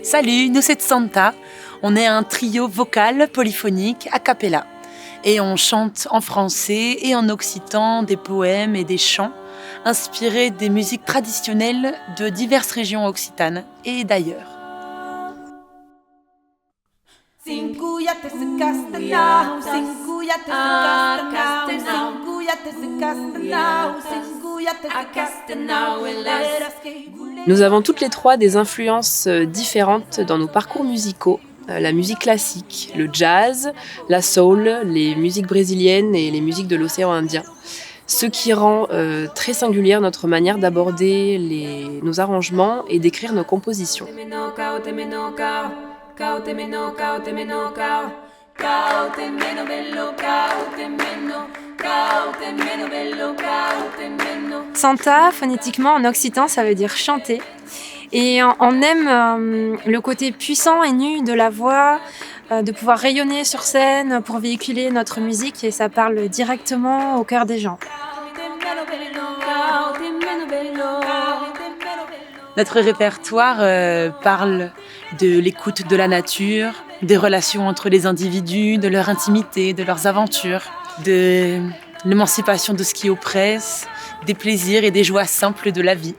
Salut, nous c'est Santa. On est un trio vocal polyphonique a cappella. Et on chante en français et en occitan des poèmes et des chants inspirés des musiques traditionnelles de diverses régions occitanes et d'ailleurs. Nous avons toutes les trois des influences différentes dans nos parcours musicaux. La musique classique, le jazz, la soul, les musiques brésiliennes et les musiques de l'océan Indien. Ce qui rend très singulière notre manière d'aborder nos arrangements et d'écrire nos compositions. Santa, phonétiquement en occitan, ça veut dire chanter. Et on aime le côté puissant et nu de la voix, de pouvoir rayonner sur scène pour véhiculer notre musique et ça parle directement au cœur des gens. Notre répertoire parle de l'écoute de la nature, des relations entre les individus, de leur intimité, de leurs aventures, de l'émancipation de ce qui oppresse, des plaisirs et des joies simples de la vie.